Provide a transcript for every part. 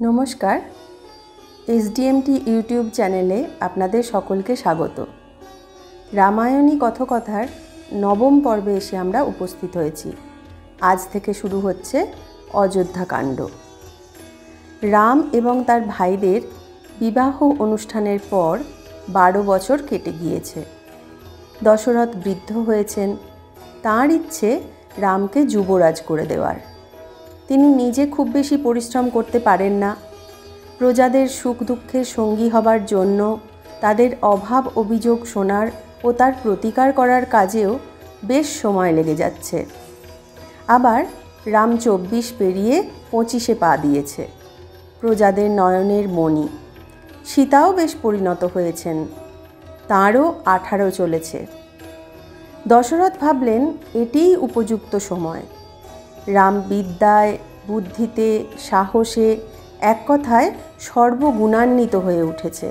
নমস্কার, এসডিএমটি ইউটিউব চ্যানেলে আপনাদের সকলকে স্বাগত। রামায়ণী কথকথার নবম পর্বে এসে আমরা উপস্থিত হয়েছি। আজ থেকে শুরু হচ্ছে অযোধ্যাকাণ্ড। রাম এবং তার ভাইদের বিবাহ অনুষ্ঠানের পর 12 বছর কেটে গিয়েছে। দশরথ বৃদ্ধ হয়েছেন। তাঁর ইচ্ছে রামকে যুবরাজ করে দেওয়ার। তিনি নিজে খুব বেশি পরিশ্রম করতে পারেন না। প্রজাদের সুখ দুঃখের সঙ্গী হবার জন্য তাদের অভাব অভিযোগ শোনার ও তার প্রতিকার করার কাজেও বেশ সময় লেগে যাচ্ছে। আবার রাম 24 পেরিয়ে 25-এ পা দিয়েছে। প্রজাদের নয়নের মণি। সীতাও বেশ পরিণত হয়েছেন, তাঁরও 18 চলেছে। দশরথ ভাবলেন এটিই উপযুক্ত সময়। রাম বিদ্যায়, বুদ্ধিতে, সাহসে, এক কথায় সর্বগুণান্বিত হয়ে উঠেছে।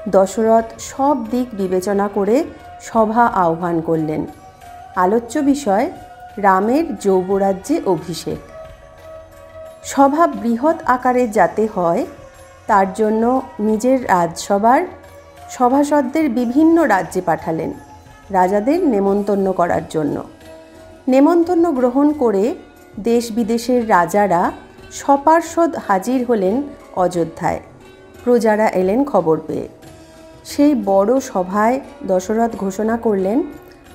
দশরথ সব দিক বিবেচনা করে সভা আহ্বান করলেন। আলোচ্য বিষয় রামের যৌবরাজ্যে অভিষেক। সভা বৃহৎ আকারের যাতে হয় তার জন্য নিজের রাজসভার সভাসদদের বিভিন্ন রাজ্যে পাঠালেন রাজাদের নেমন্তন্ন করার জন্য। নেমন্তন্ন গ্রহণ করে দেশ বিদেশের রাজারা সপার্ষদ হাজির হলেন অযোধ্যায়। প্রজারা এলেন খবর পেয়ে। সেই বড় সভায় দশরথ ঘোষণা করলেন,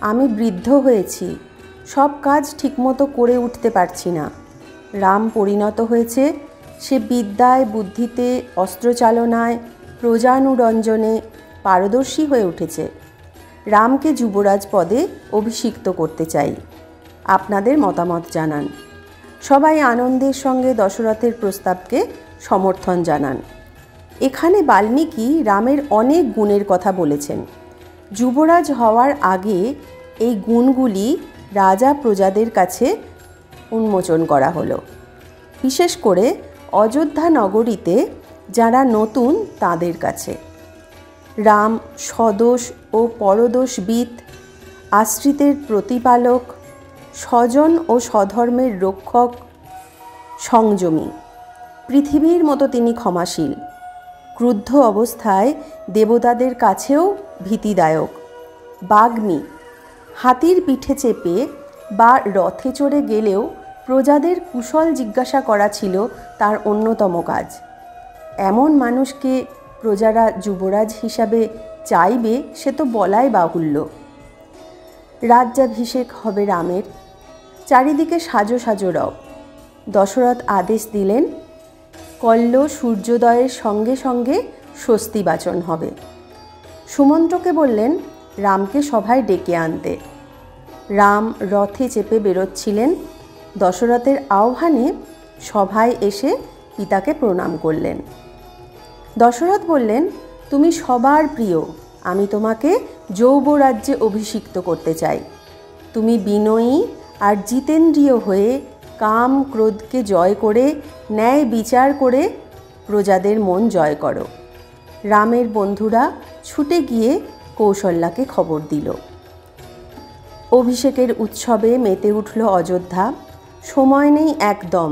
আমি বৃদ্ধ হয়েছি, সব কাজ ঠিকমতো করে উঠতে পারছি না। রাম পরিণত হয়েছে, সে বিদ্যায়, বুদ্ধিতে, অস্ত্রচালনায়, প্রজানুরঞ্জনে পারদর্শী হয়ে উঠেছে। রামকে যুবরাজ পদে অভিষিক্ত করতে চাই। আপনাদের মতামত জানান। সবাই আনন্দের সঙ্গে দশরথের প্রস্তাবকে সমর্থন জানান। এখানে বাল্মীকি রামের অনেক গুণের কথা বলেছেন। যুবরাজ হওয়ার আগে এই গুণগুলি রাজা প্রজাদের কাছে উন্মোচন করা হলো। বিশেষ করে অযোধ্যা নগরীতে যারা নতুন তাদের কাছে। রাম সদোষ ও পরদোষবিদ, আশ্রিতের প্রতিপালক, স্বজন ও স্বধর্মের রক্ষক, সংযমী। পৃথিবীর মতো তিনি ক্ষমাশীল। ক্রুদ্ধ অবস্থায় দেবতাদের কাছেও ভীতিদায়ক। বাগ্মী, হাতির পিঠে চেপে বা রথে চড়ে গেলেও প্রজাদের কুশল জিজ্ঞাসা করা ছিল তার অন্যতম কাজ। এমন মানুষকে প্রজারা যুবরাজ হিসাবে চাইবে সে তো বলাই বাহুল্য। রাজ্যাভিষেক হবে রামের। চারিদিকে সাজো সাজো রব। দশরথ আদেশ দিলেন, কল্য সূর্যোদয়ের সঙ্গে সঙ্গে স্বস্তি বাচন হবে। সুমন্ত্রকে বললেন রামকে সভায় ডেকে আনতে। রাম রথে চেপে বেরোচ্ছিলেন। দশরথের আহ্বানে সভায় এসে পিতাকে প্রণাম করলেন। দশরথ বললেন, তুমি সবার প্রিয়, আমি তোমাকে যৌবরাজ্যে অভিষিক্ত করতে চাই। তুমি বিনয়ী আর জিতেন্দ্রিয় হয়ে কাম ক্রোধকে জয় করে ন্যায় বিচার করে প্রজাদের মন জয় করো। রামের বন্ধুরা ছুটে গিয়ে কৌশল্যাকে খবর দিল। অভিষেকের উৎসবে মেতে উঠল অযোধ্যা। সময় নেই একদম।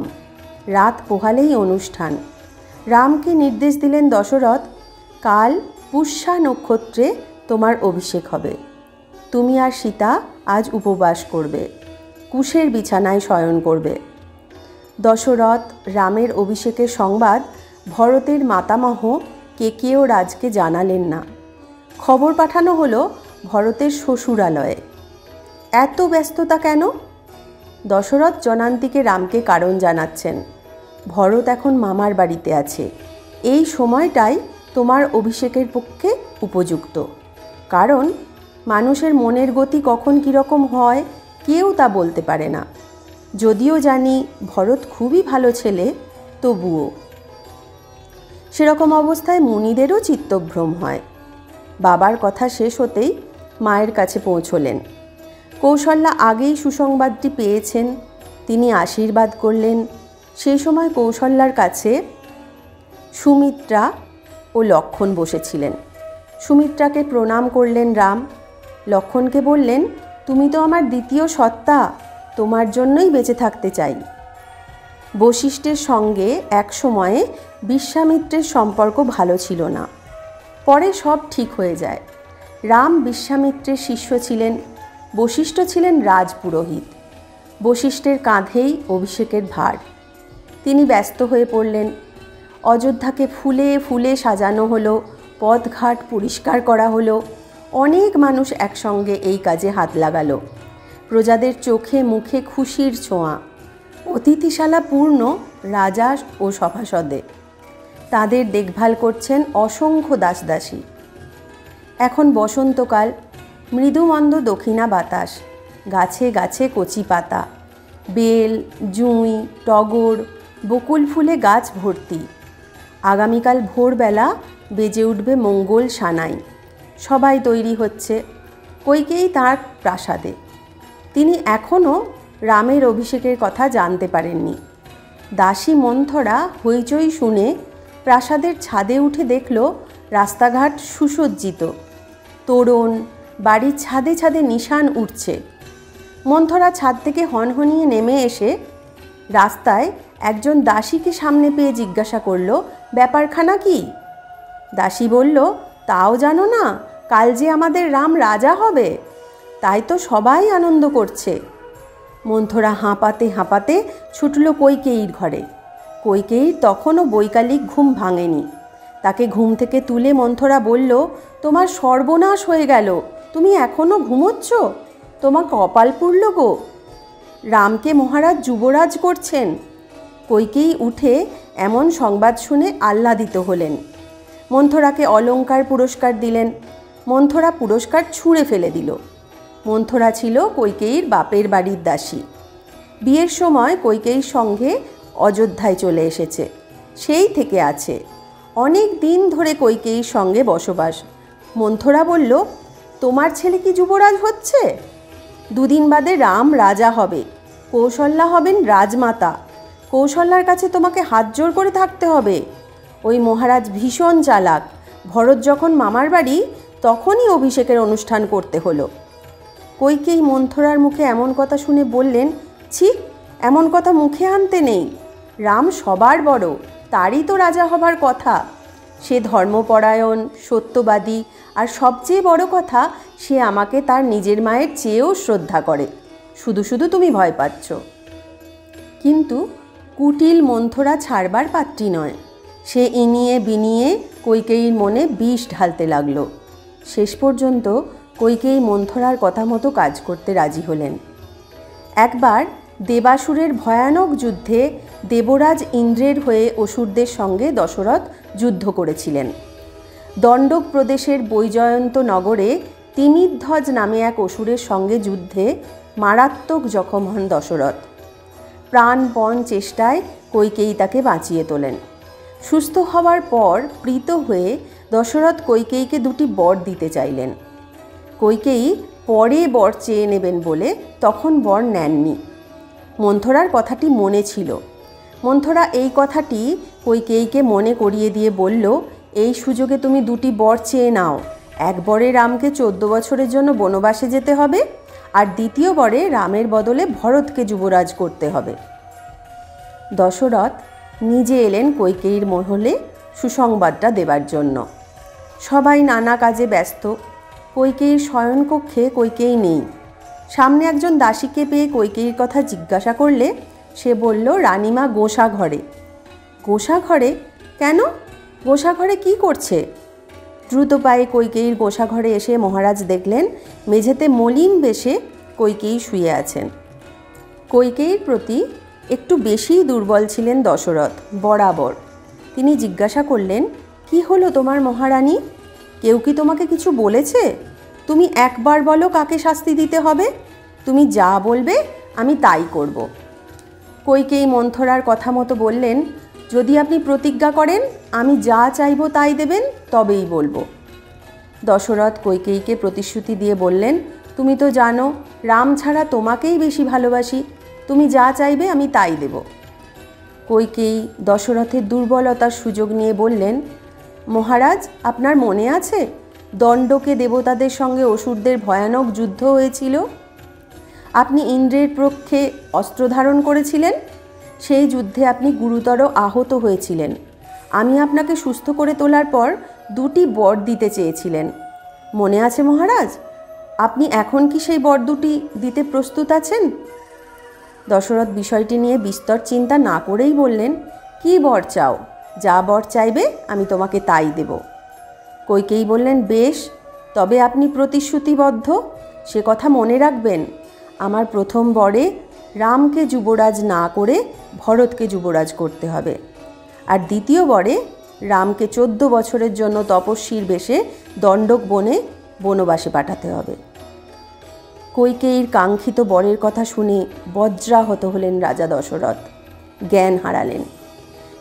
রাত পোহালেই অনুষ্ঠান। রামকে নির্দেশ দিলেন দশরথ, কাল পুষ্যা নক্ষত্রে তোমার অভিষেক হবে। তুমি আর সীতা আজ উপবাস করবে, কুশের বিছানায় শয়ন করবে। দশরথ রামের অভিষেকের সংবাদ ভরতের মাতামহ কেকেও রাজকে জানালেন না। খবর পাঠানো হলো ভরতের শ্বশুরালয়ে। এত ব্যস্ততা কেন? দশরথ জনান্তিকে রামকে কারণ জানাচ্ছেন। ভরত এখন মামার বাড়িতে আছে। এই সময়টাই তোমার অভিষেকের পক্ষে উপযুক্ত। কারণ মানুষের মনের গতি কখন কীরকম হয় কেউ তা বলতে পারে না। যদিও জানি ভরত খুবই ভালো ছেলে, তবুও সেরকম অবস্থায় মুনিদেরও চিত্তভ্রম হয়। বাবার কথা শেষ হতেই মায়ের কাছে পৌঁছলেন। কৌশল্যা আগেই সুসংবাদটি পেয়েছেন। তিনি আশীর্বাদ করলেন। সেই সময় কৌশল্যার কাছে সুমিত্রা ও লক্ষ্মণ বসেছিলেন। সুমিত্রাকে প্রণাম করলেন রাম। লক্ষ্মণকে বললেন, তুমি তো আমার দ্বিতীয় সত্তা, তোমার জন্যই বেঁচে থাকতে চাই। বশিষ্ঠের সঙ্গে এক সময়ে বিশ্বামিত্রের সম্পর্ক ভালো ছিল না। পরে সব ঠিক হয়ে যায়। রাম বিশ্বামিত্রের শিষ্য ছিলেন, বশিষ্ঠ ছিলেন রাজপুরোহিত। বশিষ্ঠের কাঁধেই অভিষেকের ভার। তিনি ব্যস্ত হয়ে পড়লেন। অযোধ্যাকে ফুলে ফুলে সাজানো হলো, পথঘাট পরিষ্কার করা হলো। অনেক মানুষ একসঙ্গে এই কাজে হাত লাগালো। প্রজাদের চোখে মুখে খুশির ছোঁয়া। অতিথিশালা পূর্ণ রাজা ও সভাসদে। তাদের দেখভাল করছেন অসংখ্য দাসদাসী। এখন বসন্তকাল, মৃদুমন্দ দক্ষিণা বাতাস, গাছে গাছে কচি পাতা, বেল, জুঁই, টগর, বকুল ফুলে গাছ ভর্তি। আগামীকাল ভোরবেলা বেজে উঠবে মঙ্গল সানাই। সবাই তৈরি হচ্ছে। কইকেয়ী তাঁর প্রাসাদে। তিনি এখনও রামের অভিষেকের কথা জানতে পারেননি। দাসী মন্থরা হইচই শুনে প্রাসাদের ছাদে উঠে দেখল রাস্তাঘাট সুসজ্জিত, তোরণ, বাড়ির ছাদে ছাদে নিশান উঠছে। মন্থরা ছাদ থেকে হনহনিয়ে নেমে এসে রাস্তায় একজন দাসীকে সামনে পেয়ে জিজ্ঞাসা করল, ব্যাপারখানা কি? দাসী বলল, তাও জানো না, কাল যে আমাদের রাম রাজা হবে, তাই তো সবাই আনন্দ করছে। মন্থরা হাঁপাতে হাঁপাতে ছুটল কইকেয়ীর ঘরে। কইকেয়ীর তখনও বৈকালিক ঘুম ভাঙেনি। তাকে ঘুম থেকে তুলে মন্থরা বলল, তোমার সর্বনাশ হয়ে গেল, তুমি এখনও ঘুমোচ্ছ? তোমার কপাল পুড়ল গো, রামকে মহারাজ যুবরাজ করছেন। কইকেয়ী উঠে এমন সংবাদ শুনে আহ্লাদিত হলেন। মন্থরাকে অলংকার পুরস্কার দিলেন। মন্থরা পুরস্কার ছুঁড়ে ফেলে দিল। মন্থরা ছিল কইকেয়ীর বাপের বাড়ির দাসী। বিয়ের সময় কইকেয়ীর সঙ্গে অযোধ্যায় চলে এসেছে, সেই থেকে আছে। অনেক দিন ধরে কইকেয়ীর সঙ্গে বসবাস। মন্থরা বলল, তোমার ছেলে কি যুবরাজ হচ্ছে? দুদিন বাদে রাম রাজা হবে, কৌশল্যা হবেন রাজমাতা। কৌশল্যার কাছে তোমাকে হাত জোড় করে থাকতে হবে। ওই মহারাজ ভীষণ চালাক। ভরত যখন মামার বাড়ি, তখনই অভিষেকের অনুষ্ঠান করতে হলো। কইকেয়ী মন্থরার মুখে এমন কথা শুনে বললেন, ছি, এমন কথা মুখে আনতে নেই। রাম সবার বড়, তারই তো রাজা হবার কথা। সে ধর্মপরায়ণ, সত্যবাদী, আর সবচেয়ে বড় কথা, সে আমাকে তার নিজের মায়ের চেয়েও শ্রদ্ধা করে। শুধু শুধু তুমি ভয় পাচ্ছ। কিন্তু কুটিল মন্থরা ছাড়বার পাত্রী নয়। সে ইনিয়ে বিনিয়ে কইকেয়ীর মনে বিষ ঢালতে লাগলো। শেষ পর্যন্ত কইকেয়ী মন্থরার কথা মতো কাজ করতে রাজি হলেন। একবার দেবাসুরের ভয়ানক যুদ্ধে দেবরাজ ইন্দ্রের হয়ে অসুরদের সঙ্গে দশরথ যুদ্ধ করেছিলেন। দণ্ডক প্রদেশের বৈজয়ন্ত নগরে তিমিধ্বজ নামে এক অসুরের সঙ্গে যুদ্ধে মারাত্মক জখম হন দশরথ। প্রাণপণ চেষ্টায় কইকেয়ী তাকে বাঁচিয়ে তোলেন। সুস্থ হওয়ার পর প্রীত হয়ে দশরথ কইকেয়ীকে দুটি বর দিতে চাইলেন। কইকেয়ী পরে বর চেয়ে নেবেন বলে তখন বর নেননি। মন্থরার কথাটি মনে ছিল। মন্থরা এই কথাটি কইকেয়ীকে মনে করিয়ে দিয়ে বলল, এই সুযোগে তুমি দুটি বর চেয়ে নাও। এক বরে রামকে 14 বছরের জন্য বনবাসে যেতে হবে, আর দ্বিতীয় বরে রামের বদলে ভরতকে যুবরাজ করতে হবে। দশরথ নিজে এলেন কইকেয়ীর মহলে সুসংবাদটা দেবার জন্য। সবাই নানা কাজে ব্যস্ত। কইকেয়ীর শয়নকক্ষে কইকেয়ী নেই। সামনে একজন দাসীকে পেয়ে কইকেয়ীর কথা জিজ্ঞাসা করলে সে বলল, রানীমা গোসাঘরে। গোসাঘরে? কেন? গোসাঘরে কি করছে? দ্রুত পায়ে কইকেয়ীর গোসাঘরে এসে মহারাজ দেখলেন মেঝেতে মলিন বেশে কইকেয়ী শুয়ে আছেন। কইকেয়ীর প্রতি একটু বেশিই দুর্বল ছিলেন দশরথ বরাবর। তিনি জিজ্ঞাসা করলেন, কি হলো তোমার মহারানী? কেউ কি তোমাকে কিছু বলেছে? তুমি একবার বলো কাকে শাস্তি দিতে হবে। তুমি যা বলবে আমি তাই করব। কইকেয়ী মন্থরার কথা মতো বললেন, যদি আপনি প্রতিজ্ঞা করেন আমি যা চাইব তাই দেবেন, তবেই বলবো। দশরথ কইকেয়ীকে প্রতিশ্রুতি দিয়ে বললেন, তুমি তো জানো রাম ছাড়া তোমাকেই বেশি ভালোবাসি, তুমি যা চাইবে আমি তাই দেব। কইকেয়ী দশরথের দুর্বলতার সুযোগ নিয়ে বললেন, মহারাজ, আপনার মনে আছে দণ্ডকে দেবতাদের সঙ্গে অসুরদের ভয়ানক যুদ্ধ হয়েছিল? আপনি ইন্দ্রের পক্ষে অস্ত্র ধারণ করেছিলেন, সেই যুদ্ধে আপনি গুরুতর আহত হয়েছিলেন। আমি আপনাকে সুস্থ করে তোলার পর 2টি বর দিতে চেয়েছিলেন, মনে আছে মহারাজ? আপনি এখন কি সেই বর 2টি দিতে প্রস্তুত আছেন? দশরথ বিষয়টি নিয়ে বিস্তর চিন্তা না করেই বললেন, কি বর চাও? যা বর চাইবে আমি তোমাকে তাই দেব। কইকেয়ী বললেন, বেশ, তবে আপনি প্রতিশ্রুতিবদ্ধ? সে কথা মনে রাখবেন। আমার প্রথম বরে রামকে যুবরাজ না করে ভরতকে যুবরাজ করতে হবে, আর দ্বিতীয় বরে রামকে 14 বছরের জন্য তপস্বীর বেশে দণ্ডক বনে বনবাসে পাঠাতে হবে। কইকেয়ীর কাঙ্ক্ষিত বরের কথা শুনে বজ্রাহত হলেন রাজা দশরথ, জ্ঞান হারালেন।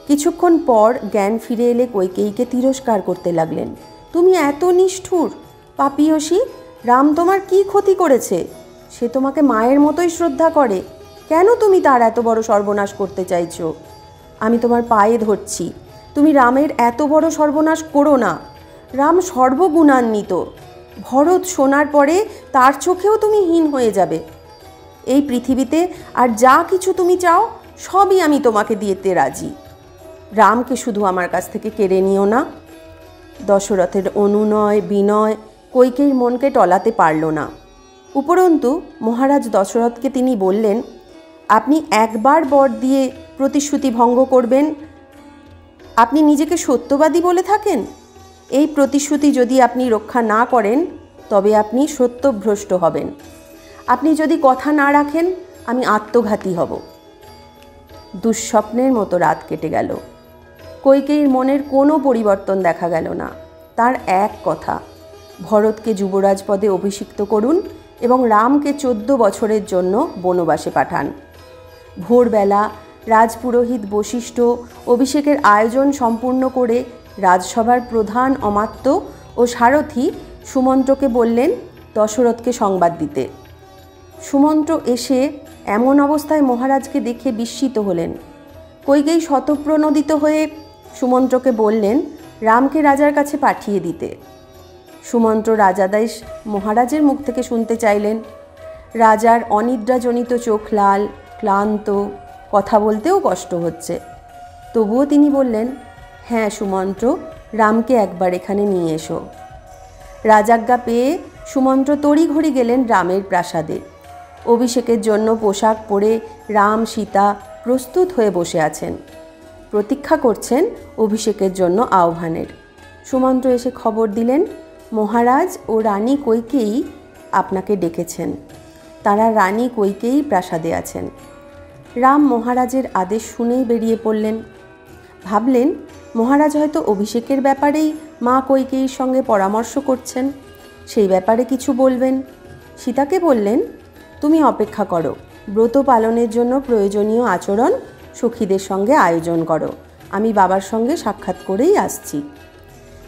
কিছুক্ষণ পর জ্ঞান ফিরে এলে কইকেয়ীকে তিরস্কার করতে লাগলেন। তুমি এত নিষ্ঠুর, পাপিয়সী! রাম তোমার কি ক্ষতি করেছে? সে তোমাকে মায়ের মতোই শ্রদ্ধা করে, কেন তুমি তার এত বড় সর্বনাশ করতে চাইছো? আমি তোমার পায়ে ধরছি, তুমি রামের এত বড় সর্বনাশ করো না। রাম সর্বগুণান্বিত, ভরত শোনার পরে তার চোখেও তুমি হীন হয়ে যাবে। এই পৃথিবীতে আর যা কিছু তুমি চাও সবই আমি তোমাকে দিতে রাজি। রামকে শুধু আমার কাছ থেকে কেড়ে নিও না। দশরথের অনুনয় বিনয় কইকেয়ীর মনকে টলাতে পারল না। উপরন্তু মহারাজ দশরথকে তিনি বললেন, আপনি একবার বর দিয়ে প্রতিশ্রুতি ভঙ্গ করবেন? আপনি নিজেকে সত্যবাদী বলে থাকেন। এই প্রতিশ্রুতি যদি আপনি রক্ষা না করেন তবে আপনি সত্যভ্রষ্ট হবেন। আপনি যদি কথা না রাখেন আমি আত্মঘাতী হব। দুঃস্বপ্নের মতো রাত কেটে গেল। কইকেয়ীর মনের কোনো পরিবর্তন দেখা গেল না। তার এক কথা, ভরতকে যুবরাজ পদে অভিষিক্ত করুন এবং রামকে 14 বছরের জন্য বনবাসে পাঠান। ভোরবেলা রাজপুরোহিত বশিষ্ঠ অভিষেকের আয়োজন সম্পূর্ণ করে রাজসভার প্রধান অমাত্য ও সারথি সুমন্ত্রকে বললেন দশরথকে সংবাদ দিতে। সুমন্ত্র এসে এমন অবস্থায় মহারাজকে দেখে বিস্মিত হলেন। কইকেয়ী শতপ্রণোদিত হয়ে সুমন্ত্রকে বললেন রামকে রাজার কাছে পাঠিয়ে দিতে। সুমন্ত্র রাজাদেশ মহারাজের মুখ থেকে শুনতে চাইলেন। রাজার অনিদ্রাজনিত চোখ লাল, ক্লান্ত, কথা বলতেও কষ্ট হচ্ছে। তবুও তিনি বললেন, হ্যাঁ সুমন্ত্র, রামকে একবার এখানে নিয়ে এসো। রাজাজ্ঞা পেয়ে সুমন্ত্র তড়িঘড়ি গেলেন রামের প্রাসাদে। অভিষেকের জন্য পোশাক পরে রাম সীতা প্রস্তুত হয়ে বসে আছেন, প্রতীক্ষা করছেন অভিষেকের জন্য আহ্বানের। সুমন্ত্র এসে খবর দিলেন, মহারাজ ও রানী কইকেয়ী আপনাকে ডেকেছেন। তারা রানী কইকেয়ী প্রাসাদে আছেন। রাম মহারাজের আদেশ শুনেই বেরিয়ে পড়লেন। ভাবলেন মহারাজ হয়তো অভিষেকের ব্যাপারেই মা কইকেয়ীর সঙ্গে পরামর্শ করছেন, সেই ব্যাপারে কিছু বলবেন। সীতাকে বললেন, তুমি অপেক্ষা করো, ব্রত পালনের জন্য প্রয়োজনীয় আচরণ সখীদের সঙ্গে আয়োজন করো, আমি বাবার সঙ্গে সাক্ষাৎ করেই আসছি।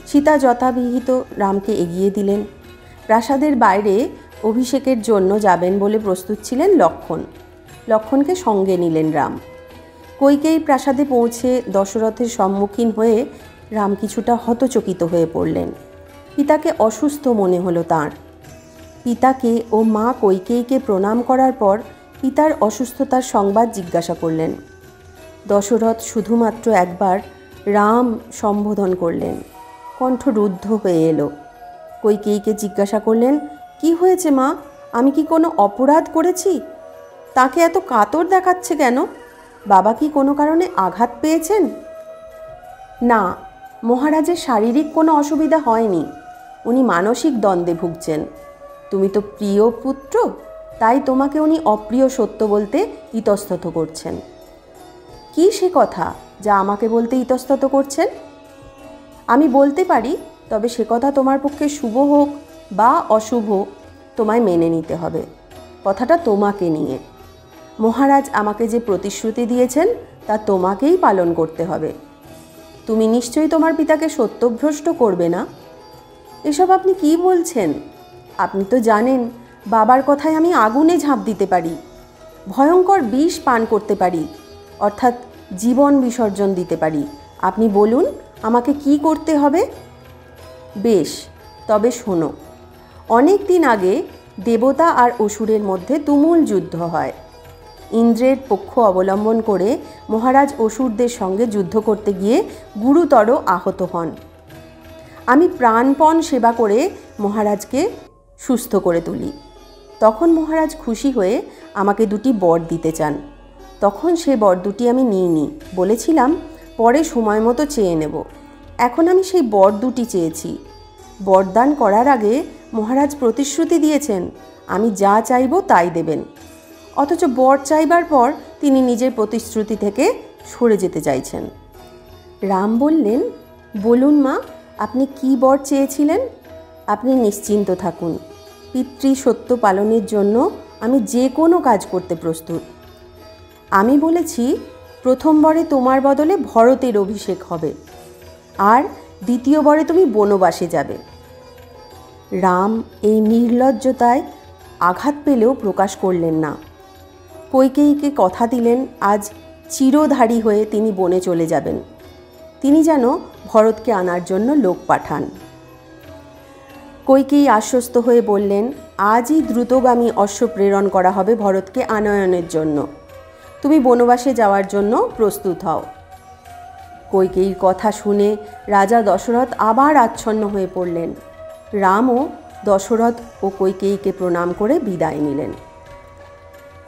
সীতা যথাবিহিত রামকে এগিয়ে দিলেন। প্রাসাদের বাইরে অভিষেকের জন্য যাবেন বলে প্রস্তুত ছিলেন লক্ষ্মণ। লক্ষ্মণকে সঙ্গে নিলেন রাম। কইকেয়ী প্রাসাদে পৌঁছে দশরথের সম্মুখীন হয়ে রাম কিছুটা হতচকিত হয়ে পড়লেন। পিতাকে অসুস্থ মনে হলো তাঁর। পিতাকে ও মা কইকেয়ীকে প্রণাম করার পর পিতার অসুস্থতার সংবাদ জিজ্ঞাসা করলেন। দশরথ শুধুমাত্র একবার রাম সম্বোধন করলেন। কণ্ঠ রুদ্ধ হয়ে এলো। কইকেয়ীকে জিজ্ঞাসা করলেন, কি হয়েছে মা? আমি কি কোনো অপরাধ করেছি? তাকে এত কাতর দেখাচ্ছে কেন? বাবা কি কোনো কারণে আঘাত পেয়েছেন? না, মহারাজের শারীরিক কোনো অসুবিধা হয়নি, উনি মানসিক দ্বন্দ্বে ভুগছেন। তুমি তো প্রিয় পুত্র, তাই তোমাকে উনি অপ্রিয় সত্য বলতে ইতস্তত করছেন। কি সে কথা যা আমাকে বলতে ইতস্তত করছেন? আমি বলতে পারি, তবে সে কথা তোমার পক্ষে শুভ হোক বা অশুভ তোমায় মেনে নিতে হবে। কথাটা তোমাকে নিয়ে। মহারাজ আমাকে যে প্রতিশ্রুতি দিয়েছেন তা তোমাকেই পালন করতে হবে। তুমি নিশ্চয়ই তোমার পিতাকে সত্যভ্রষ্ট করবে না। এসব আপনি কি বলছেন? আপনি তো জানেন বাবার কথায় আমি আগুনে ঝাঁপ দিতে পারি, ভয়ঙ্কর বিষ পান করতে পারি, অর্থাৎ জীবন বিসর্জন দিতে পারি। আপনি বলুন আমাকে কি করতে হবে? বেশ, তবে শোনো। অনেক দিন আগে দেবতা আর অসুরের মধ্যে তুমুল যুদ্ধ হয়। ইন্দ্রের পক্ষ অবলম্বন করে মহারাজ অসুরদের সঙ্গে যুদ্ধ করতে গিয়ে গুরুতর আহত হন। আমি প্রাণপণ সেবা করে মহারাজকে সুস্থ করে তুলি। তখন মহারাজ খুশি হয়ে আমাকে 2টি বর দিতে চান। তখন সে বর 2টি আমি নিইনি, বলেছিলাম পরে সময় মতো চেয়ে নেব। এখন আমি সেই বর 2টি চেয়েছি। বরদান করার আগে মহারাজ প্রতিশ্রুতি দিয়েছেন আমি যা চাইব তাই দেবেন, অথচ বর চাইবার পর তিনি নিজের প্রতিশ্রুতি থেকে সরে যেতে চাইছেন। রাম বললেন, বলুন মা, আপনি কি বর চেয়েছিলেন? আপনি নিশ্চিন্ত থাকুন, পিতৃ সত্য পালনের জন্য আমি যে কোনো কাজ করতে প্রস্তুত। আমি বলেছি প্রথম বরে তোমার বদলে ভরতের অভিষেক হবে, আর দ্বিতীয় বরে তুমি বনবাসে যাবে। রাম এই নির্লজ্জতায় আঘাত পেলেও প্রকাশ করলেন না। কইকেয়ীকে কথা দিলেন আজ চিরধারী হয়ে তিনি বনে চলে যাবেন। তিনি যেন ভরতকে আনার জন্য লোক পাঠান। কইকেয়ী আশ্বস্ত হয়ে বললেন, আজই দ্রুতগামী অশ্ব প্রেরণ করা হবে ভরতকে আনয়নের জন্য। তুমি বনবাসে যাওয়ার জন্য প্রস্তুত হও। কইকেয়ীর কথা শুনে রাজা দশরথ আবার আচ্ছন্ন হয়ে পড়লেন। রামও দশরথ ও কইকেয়ীকে প্রণাম করে বিদায় নিলেন।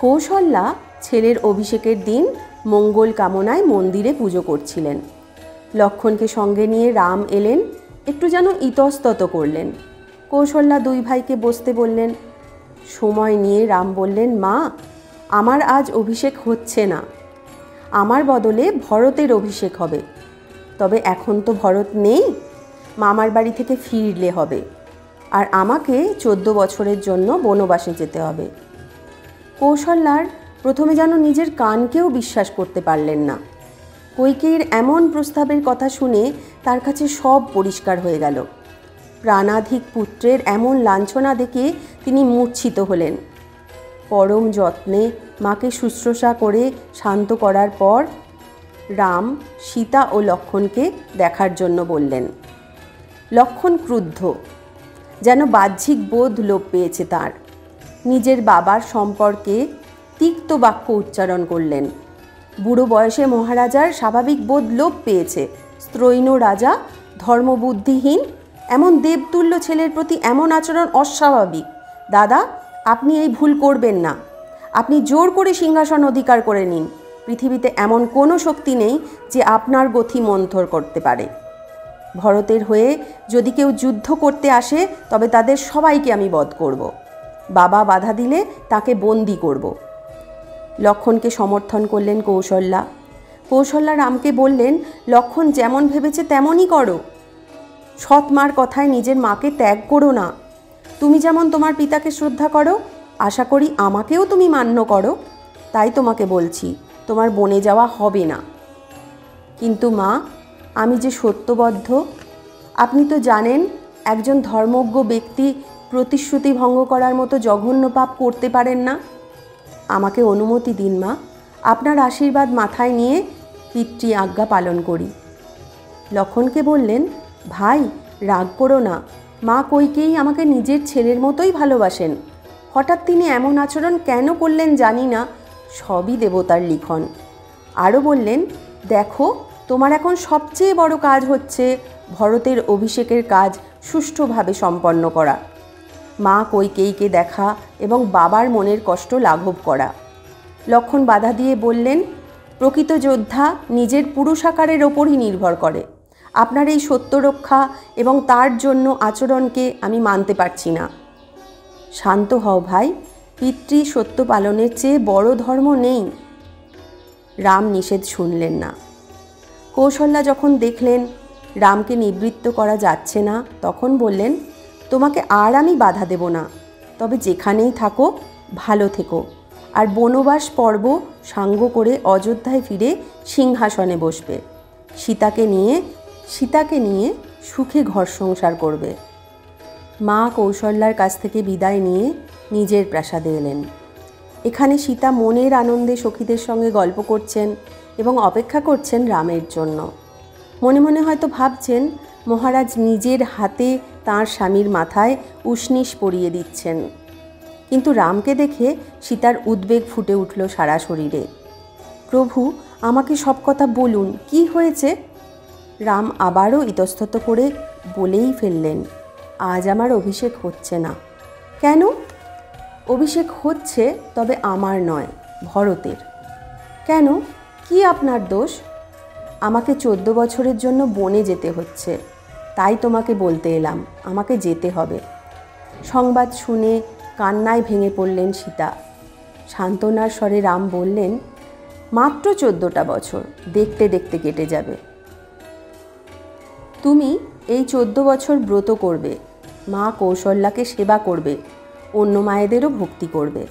কৌশল্যা ছেলের অভিষেকের দিন মঙ্গল কামনায় মন্দিরে পুজো করছিলেন। লক্ষ্মণকে সঙ্গে নিয়ে রাম এলেন, একটু যেন ইতস্তত করলেন। কৌশল্যা 2 ভাইকে বসতে বললেন। সময় নিয়ে রাম বললেন, মা, আমার আজ অভিষেক হচ্ছে না, আমার বদলে ভরতের অভিষেক হবে। তবে এখন তো ভরত নেই, মামার বাড়ি থেকে ফিরলে হবে, আর আমাকে 14 বছরের জন্য বনবাসে যেতে হবে। কৌশল্যার প্রথমে যেন নিজের কানকেও বিশ্বাস করতে পারলেন না। কইকেয়ীর এমন প্রস্তাবের কথা শুনে তার কাছে সব পরিষ্কার হয়ে গেল। প্রাণাধিক পুত্রের এমন লাঞ্ছনা দেখে তিনি মূর্ছিত হলেন। পরম যত্নে মাকে শুশ্রূষা করে শান্ত করার পর রাম সীতা ও লক্ষ্মণকে দেখার জন্য বললেন। লক্ষ্মণ ক্রুদ্ধ, যেন বাহ্যিক বোধ লোপ পেয়েছে তার। নিজের বাবার সম্পর্কে তিক্ত বাক্য উচ্চারণ করলেন। বুড়ো বয়সে মহারাজার স্বাভাবিক বোধ লোপ পেয়েছে। স্ত্রৈণ রাজা, ধর্মবুদ্ধিহীন, এমন দেবতুল্য ছেলের প্রতি এমন আচরণ অস্বাভাবিক। দাদা, আপনি এই ভুল করবেন না। আপনি জোর করে সিংহাসন অধিকার করে নিন। পৃথিবীতে এমন কোনো শক্তি নেই যে আপনার গতি মন্থর করতে পারে। ভরতের হয়ে যদি কেউ যুদ্ধ করতে আসে তবে তাদের সবাইকে আমি বধ করব। বাবা বাধা দিলে তাকে বন্দি করব। লক্ষ্মণকে সমর্থন করলেন কৌশল্যা। কৌশল্যা রামকে বললেন, লক্ষ্মণ যেমন ভেবেছে তেমনই করো। সৎ মার কথায় নিজের মাকে ত্যাগ করো না। তুমি যেমন তোমার পিতাকে শ্রদ্ধা করো, আশা করি আমাকেও তুমি মান্য করো। তাই তোমাকে বলছি, তোমার বনে যাওয়া হবে না। কিন্তু মা, আমি যে সত্যবদ্ধ। আপনি তো জানেন একজন ধর্মজ্ঞ ব্যক্তি প্রতিশ্রুতি ভঙ্গ করার মতো জঘন্য পাপ করতে পারেন না। আমাকে অনুমতি দিন মা, আপনার আশীর্বাদ মাথায় নিয়ে পিতৃ আজ্ঞা পালন করি। লক্ষ্মণকে বললেন, ভাই, রাগ করো না। মা কইকেয়ী আমাকে নিজের ছেলের মতোই ভালোবাসেন। হঠাৎ তিনি এমন আচরণ কেন করলেন জানি না, সবই দেবতার লিখন। আরও বললেন, দেখো, তোমার এখন সবচেয়ে বড় কাজ হচ্ছে ভরতের অভিষেকের কাজ সুষ্ঠুভাবে সম্পন্ন করা, মা কইকেয়ীকে দেখা এবং বাবার মনের কষ্ট লাঘব করা। লক্ষ্মণ বাধা দিয়ে বললেন, প্রকৃত যোদ্ধা নিজের পুরুষাকারের ওপরই নির্ভর করে। আপনার এই সত্য রক্ষা এবং তার জন্য আচরণকে আমি মানতে পারছি না। শান্ত হও ভাই, পিতৃ সত্য পালনের চেয়ে বড় ধর্ম নেই। রাম নিষেধ শুনলেন না। কৌশল্যা যখন দেখলেন রামকে নিবৃত্ত করা যাচ্ছে না, তখন বললেন, তোমাকে আর আমি বাধা দেব না। তবে যেখানেই থাকো ভালো থেকো, আর বনবাস পর্ব সাঙ্গ করে অযোধ্যায় ফিরে সিংহাসনে বসবে। সীতাকে নিয়ে সুখে ঘর সংসার করবে। মা কৌশল্যার কাছ থেকে বিদায় নিয়ে নিজের প্রাসাদে এলেন। এখানে সীতা মনের আনন্দে সখীদের সঙ্গে গল্প করছেন এবং অপেক্ষা করছেন রামের জন্য। মনে মনে হয়তো ভাবছেন মহারাজ নিজের হাতে তাঁর স্বামীর মাথায় উষ্ণিস পরিয়ে দিচ্ছেন। কিন্তু রামকে দেখে সীতার উদ্বেগ ফুটে উঠল সারা শরীরে। প্রভু, আমাকে সব কথা বলুন, কি হয়েছে? রাম আবারও ইতস্তত করে বলেই ফেললেন, আজ আমার অভিষেক হচ্ছে না। কেন? অভিষেক হচ্ছে, তবে আমার নয়, ভরতের। কেন? কি আপনার দোষ? আমাকে 14 বছরের জন্য বনে যেতে হচ্ছে, তাই তোমাকে বলতে এলাম, আমাকে যেতে হবে। সংবাদ শুনে কান্নায় ভেঙে পড়লেন সীতা। সান্ত্বনার স্বরে রাম বললেন, মাত্র 14টা বছর, দেখতে দেখতে কেটে যাবে। তুমি এই 14 বছর ব্রত করবে, মা কৌশল্যাকে সেবা করবে, অন্য মায়েদেরও ভক্তি করবে।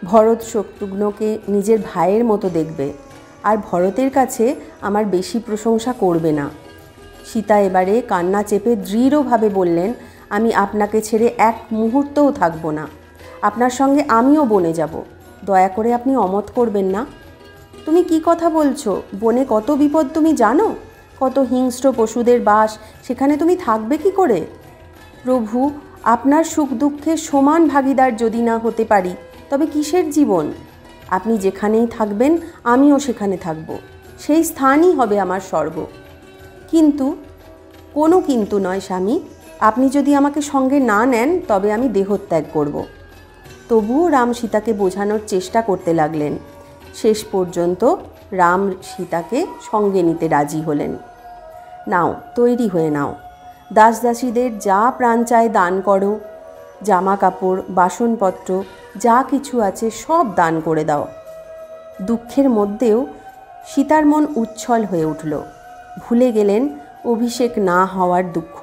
ভরত শত্রুঘ্নকে নিজের ভাইয়ের মতো দেখবে, আর ভরতের কাছে আমার বেশি প্রশংসা করবে না। সীতা এবারে কান্না চেপে দৃঢ়ভাবে বললেন, আমি আপনাকে ছেড়ে এক মুহূর্তও থাকব না। আপনার সঙ্গে আমিও বনে যাব, দয়া করে আপনি অমত করবেন না। তুমি কি কথা বলছো? বনে কত বিপদ তুমি জানো? কত হিংস্র পশুদের বাস, সেখানে তুমি থাকবে কি করে? প্রভু, আপনার সুখ দুঃখে সমান ভাগীদার যদি না হতে পারি, তবে কিসের জীবন? আপনি যেখানেই থাকবেন আমিও সেখানে থাকব, সেই স্থানই হবে আমার স্বর্গ। কিন্তু, কোনো কিন্তু নয় স্বামী, আপনি যদি আমাকে সঙ্গে না নেন তবে আমি দেহত্যাগ করব। তবুও রাম সীতাকে বোঝানোর চেষ্টা করতে লাগলেন। শেষ পর্যন্ত রাম সীতাকে সঙ্গে নিতে রাজি হলেন। নাও, তৈরি হয়ে নাও, দাসদাসীদের যা প্রাণ চায় দান করো, জামা কাপড়, বাসনপত্র যা কিছু আছে সব দান করে দাও। দুঃখের মধ্যেও সীতার মন উচ্ছল হয়ে উঠল। ভুলে গেলেন অভিষেক না হওয়ার দুঃখ।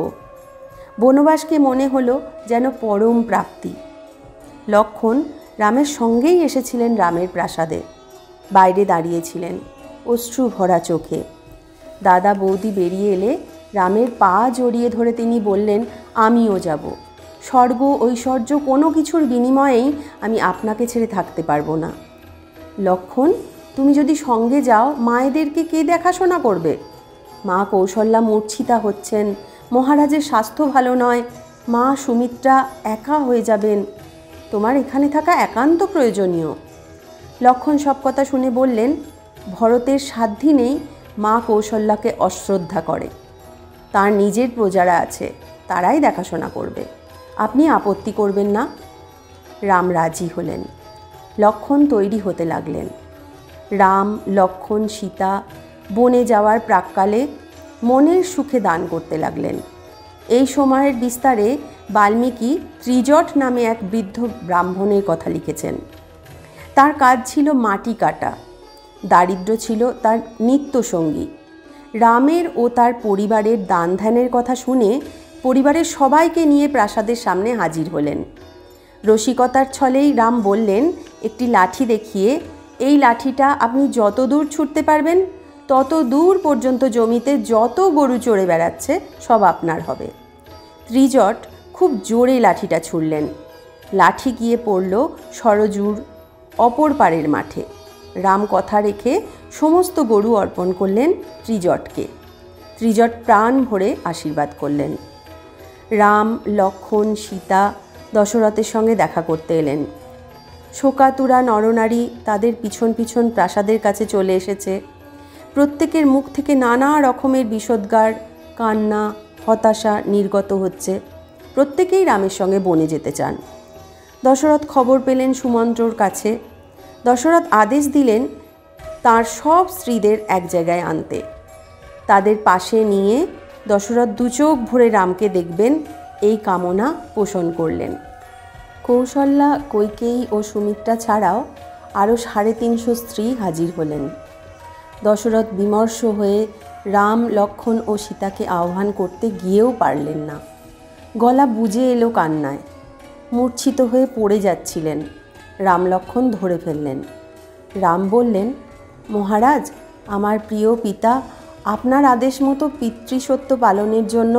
বনবাসকে মনে হলো যেন পরম প্রাপ্তি। লক্ষ্মণ রামের সঙ্গেই এসেছিলেন রামের প্রাসাদে। বাইরে দাঁড়িয়েছিলেন অশ্রু ভরা চোখে। দাদা বৌদি বেরিয়ে এলে রামের পা জড়িয়ে ধরে তিনি বললেন, আমিও যাব। স্বর্গ ঐশ্বর্য কোনো কিছুর বিনিময়েই আমি আপনাকে ছেড়ে থাকতে পারবো না। লক্ষ্মণ, তুমি যদি সঙ্গে যাও, মায়েদেরকে কে দেখাশোনা করবে? মা কৌশল্যা মূর্ছিতা হচ্ছেন, মহারাজের স্বাস্থ্য ভালো নয়, মা সুমিত্রা একা হয়ে যাবেন। তোমার এখানে থাকা একান্ত প্রয়োজনীয়। লক্ষ্মণ সব কথা শুনে বললেন, ভরতের সাধ্যি নেই মা কৌশল্যাকে অশ্রদ্ধা করে। তার নিজের প্রজারা আছে, তারাই দেখাশোনা করবে। আপনি আপত্তি করবেন না? রাম রাজি হলেন। লক্ষ্মণ তৈরি হতে লাগলেন। রাম, লক্ষ্মণ, সীতা বনে যাওয়ার প্রাক্কালে মনের সুখে দান করতে লাগলেন। এই সময়ের বিস্তারে বাল্মীকি ত্রিজট নামে এক বৃদ্ধ ব্রাহ্মণের কথা লিখেছেন। তার কাজ ছিল মাটি কাটা। দারিদ্র্য ছিল তার নিত্যসঙ্গী। রামের ও তার পরিবারের দান ধ্যানের কথা শুনে পরিবারের সবাইকে নিয়ে প্রাসাদের সামনে হাজির হলেন। রসিকতার ছলেই রাম বললেন, একটি লাঠি দেখিয়ে, এই লাঠিটা আপনি যত দূর ছুটতে পারবেন, তত দূর পর্যন্ত জমিতে যত গরু চড়ে বেড়াচ্ছে সব আপনার হবে। ত্রিজট খুব জোরে লাঠিটা ছুড়লেন। লাঠি গিয়ে পড়ল সরজুর অপর পারের মাঠে। রাম কথা রেখে সমস্ত গরু অর্পণ করলেন ত্রিজটকে। ত্রিজট প্রাণ ভরে আশীর্বাদ করলেন। রাম, লক্ষ্মণ, সীতা দশরথের সঙ্গে দেখা করতে এলেন। শোকাতুরা নরনারী তাদের পিছন পিছন প্রাসাদের কাছে চলে এসেছে। প্রত্যেকের মুখ থেকে নানা রকমের বিষোদ্গার, কান্না, হতাশা নির্গত হচ্ছে। প্রত্যেকেই রামের সঙ্গে বনে যেতে চান। দশরথ খবর পেলেন সুমন্ত্রর কাছে। দশরথ আদেশ দিলেন তার সব স্ত্রীদের এক জায়গায় আনতে। তাদের পাশে নিয়ে দশরথ দুচোখ ভরে রামকে দেখবেন এই কামনা পোষণ করলেন। কৌশল্যা, কৈকেয়ী ও সুমিত্রা ছাড়াও আরও 350 স্ত্রী হাজির হলেন। দশরথ বিমর্ষ হয়ে রাম, লক্ষ্মণ ও সীতাকে আহ্বান করতে গিয়েও পারলেন না। গলা বুজে এলো কান্নায়। মূর্ছিত হয়ে পড়ে যাচ্ছিলেন। রাম, লক্ষ্মণ ধরে ফেললেন। রাম বললেন, মহারাজ, আমার প্রিয় পিতা, আপনার আদেশ মতো পিতৃসত্য পালনের জন্য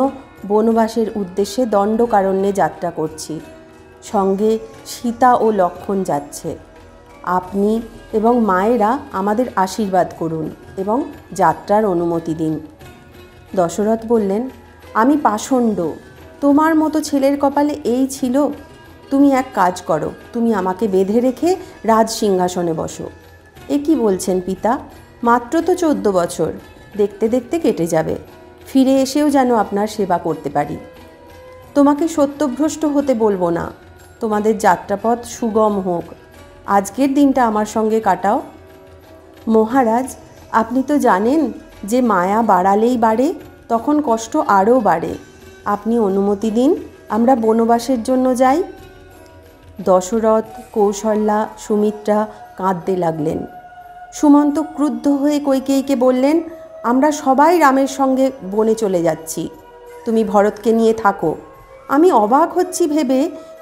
বনবাসের উদ্দেশ্যে দণ্ডকারণ্যে যাত্রা করছি। সঙ্গে সীতা ও লক্ষ্মণ যাচ্ছে। আপনি এবং মায়েরা আমাদের আশীর্বাদ করুন এবং যাত্রার অনুমতি দিন। দশরথ বললেন, আমি পাষণ্ড, তোমার মতো ছেলের কপালে এই ছিল? তুমি এক কাজ করো, তুমি আমাকে বেঁধে রেখে রাজ সিংহাসনে বসো। এ কি বলছেন পিতা? মাত্র তো 14 বছর, দেখতে দেখতে কেটে যাবে। ফিরে এসেও যেন আপনার সেবা করতে পারি। তোমাকে সত্যভ্রষ্ট হতে বলবো না, তোমাদের যাত্রাপথ সুগম হোক। আজকের দিনটা আমার সঙ্গে কাটাও। মহারাজ, আপনি তো জানেন যে মায়া বাড়ালেই বাড়ে, তখন কষ্ট আরও বাড়ে। আপনি অনুমতি দিন, আমরা বনবাসের জন্য যাই। দশরথ, কৌশল্যা, সুমিত্রা কাঁদতে লাগলেন। সুমন্ত ক্রুদ্ধ হয়ে কইকেয়ীকে বললেন, আমরা সবাই রামের সঙ্গে বনে চলে যাচ্ছি, তুমি ভরতকে নিয়ে থাকো। আমি অবাক হচ্ছি ভেবে,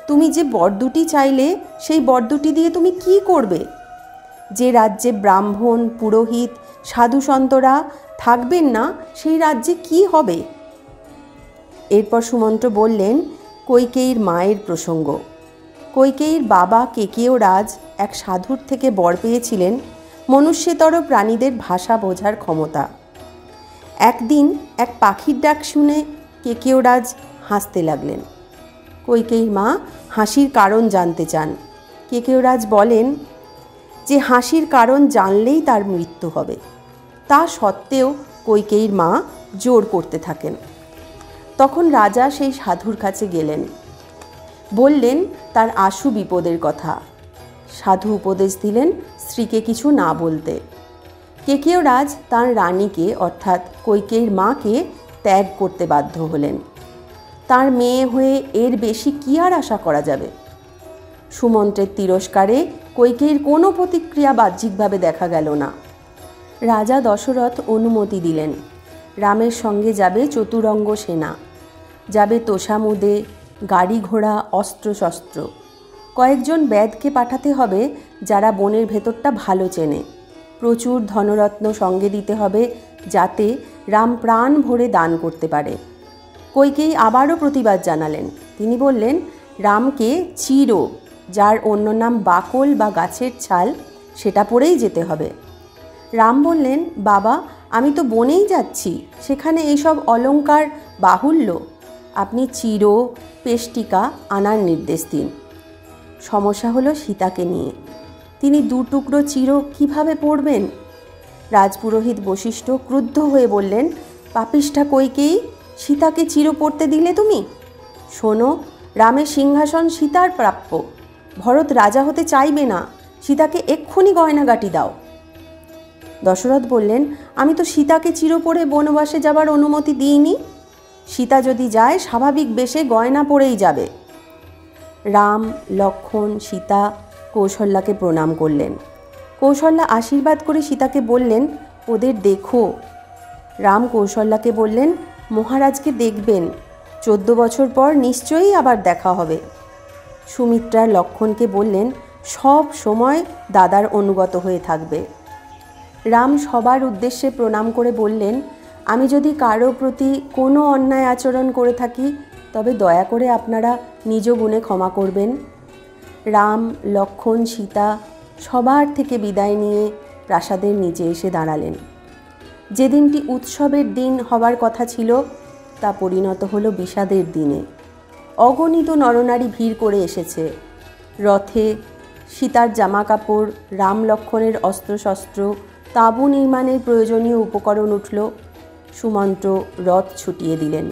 তুমি যে বর দুটি চাইলে সেই বর দুটি দিয়ে তুমি কি করবে? যে রাজ্যে ব্রাহ্মণ, পুরোহিত, সাধু সন্তরা থাকবেন না, সেই রাজ্যে কি হবে? এরপর সুমন্ত বললেন কইকেয়ীর মায়ের প্রসঙ্গ। কইকেয়ীর বাবা কেকেয় রাজ এক সাধুর থেকে বর পেয়েছিলেন মনুষ্যতর প্রাণীদের ভাষা বোঝার ক্ষমতা। একদিন এক পাখির ডাক শুনে কেকেয় রাজ হাসতে লাগলেন। কইকেয়ীর মা হাসির কারণ জানতে চান। কেকেয় রাজ বলেন যে হাসির কারণ জানলেই তার মৃত্যু হবে। তা সত্ত্বেও কইকেয়ীর মা জোর করতে থাকেন। তখন রাজা সেই সাধুর কাছে গেলেন, বললেন তার আশু বিপদের কথা। সাধু উপদেশ দিলেন স্ত্রীকে কিছু না বলতে। কেকেয় রাজ তাঁর রানীকে অর্থাৎ কইকেয়ীর মাকে ত্যাগ করতে বাধ্য হলেন। তার মেয়ে হয়ে এর বেশি কি আর আশা করা যাবে? সুমন্ত্রের তিরস্কারে কইকেয়ীর কোনো প্রতিক্রিয়া বাহ্যিকভাবে দেখা গেল না। রাজা দশরথ অনুমতি দিলেন। রামের সঙ্গে যাবে চতুরঙ্গ সেনা, যাবে তোষামুদে, গাড়ি ঘোড়া, অস্ত্রশস্ত্র। কয়েকজন ব্যাধকে পাঠাতে হবে যারা বনের ভেতরটা ভালো চেনে। প্রচুর ধনরত্ন সঙ্গে দিতে হবে যাতে রাম প্রাণ ভরে দান করতে পারে। কইকেয়ী আবারও প্রতিবাদ জানালেন। তিনি বললেন রামকে চির, যার অন্য নাম বাকল বা গাছের ছাল, সেটা পরেই যেতে হবে। রাম বললেন, বাবা, আমি তো বনেই যাচ্ছি, সেখানে এইসব অলংকার বাহুল্য। আপনি চির, পেষ্টিকা আনার নির্দেশ দিন। সমস্যা হলো সীতাকে নিয়ে। তিনি 2 টুকরো চির কিভাবে পরবেন? রাজপুরোহিত বশিষ্ঠ ক্রুদ্ধ হয়ে বললেন, পাপিষ্ঠা কইকেয়ী, সীতাকে চির পরতে দিলে তুমি? শোনো, রামের সিংহাসন সীতার প্রাপ্য। ভরত রাজা হতে চাইবে না, সীতাকে এক্ষুনি গয়নাগাটি দাও। দশরথ বললেন, আমি তো সীতাকে চির পরে বনবাসে যাবার অনুমতি দিইনি। সীতা যদি যায় স্বাভাবিক বেশে গয়না পরেই যাবে। রাম, লক্ষ্মণ, সীতা কৌশল্যাকে প্রণাম করলেন। কৌশল্যা আশীর্বাদ করে সীতাকে বললেন, ওদের দেখো। রাম কৌশল্যাকে বললেন, মহারাজকে দেখবেন, 14 বছর পর নিশ্চয়ই আবার দেখা হবে। সুমিত্রা লক্ষ্মণকে বললেন, সব সময় দাদার অনুগত হয়ে থাকবে। রাম সবার উদ্দেশ্যে প্রণাম করে বললেন, আমি যদি কারো প্রতি কোনো অন্যায় আচরণ করে থাকি তবে দয়া করে আপনারা নিজ গুণে ক্ষমা করবেন। রাম, লক্ষ্মণ, সীতা সবার থেকে বিদায় নিয়ে প্রাসাদের নিচে এসে দাঁড়ালেন। যে দিনটি উৎসবের দিন হবার কথা ছিল তা পরিণত হলো বিষাদের দিনে। অগণিত নরনারী ভিড় করে এসেছে। রথে সীতার জামাকাপড়, রাম লক্ষ্মণের অস্ত্রশস্ত্র, তাঁবু নির্মাণের প্রয়োজনীয় উপকরণ উঠল। সুমন্ত রথ ছুটিয়ে দিলেন।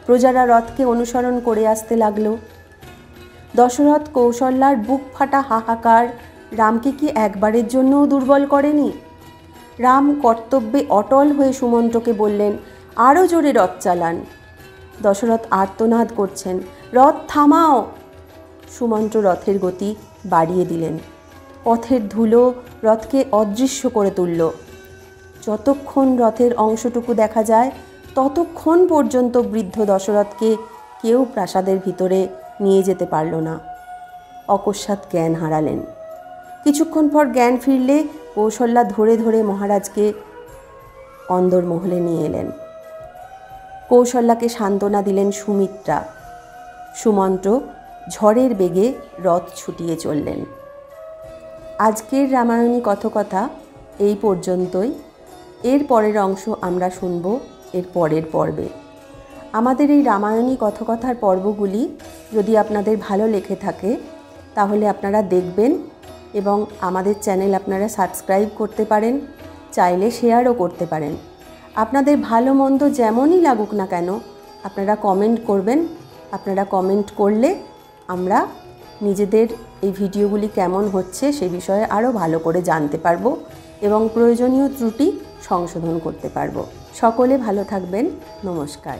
প্রজারা রথকে অনুসরণ করে আসতে লাগল। দশরথ কৌশল্যার বুক ফাটা হাহাকার রামকে কি একবারের জন্যও দুর্বল করেনি? রাম কর্তব্যে অটল হয়ে সুমন্তকে বললেন, আরও জোরে রথ চালান। দশরথ আর্তনাদ করছেন, রথ থামাও। সুমন্ত রথের গতি বাড়িয়ে দিলেন। পথের ধুলো রথকে অদৃশ্য করে তুলল। যতক্ষণ রথের অংশটুকু দেখা যায় ততক্ষণ পর্যন্ত বৃদ্ধ দশরথকে কেউ প্রাসাদের ভিতরে নিয়ে যেতে পারল না। অকস্মাৎ জ্ঞান হারালেন। কিছুক্ষণ পর জ্ঞান ফিরলে কৌশল্যা ধরে ধরে মহারাজকে অন্দরমহলে নিয়ে এলেন। কৌশল্যাকে সান্ত্বনা দিলেন সুমিত্রা। সুমন্ত ঝড়ের বেগে রথ ছুটিয়ে চললেন। আজকের রামায়ণী কথকথা এই পর্যন্তই। এর পরের অংশ আমরা শুনব এর পরের পর্বে। আমাদের এই রামায়ণী কথকথার পর্বগুলি যদি আপনাদের ভালো লেগে থাকে তাহলে আপনারা দেখবেন এবং আমাদের চ্যানেল আপনারা সাবস্ক্রাইব করতে পারেন, চাইলে শেয়ারও করতে পারেন। আপনাদের ভালো মন্দ যেমনই লাগুক না কেন আপনারা কমেন্ট করবেন। আপনারা কমেন্ট করলে আমরা নিজেদের এই ভিডিওগুলি কেমন হচ্ছে সে বিষয়ে আরও ভালো করে জানতে পারবো এবং প্রয়োজনীয় ত্রুটি সংশোধন করতে পারবো। সকলে ভালো থাকবেন। নমস্কার।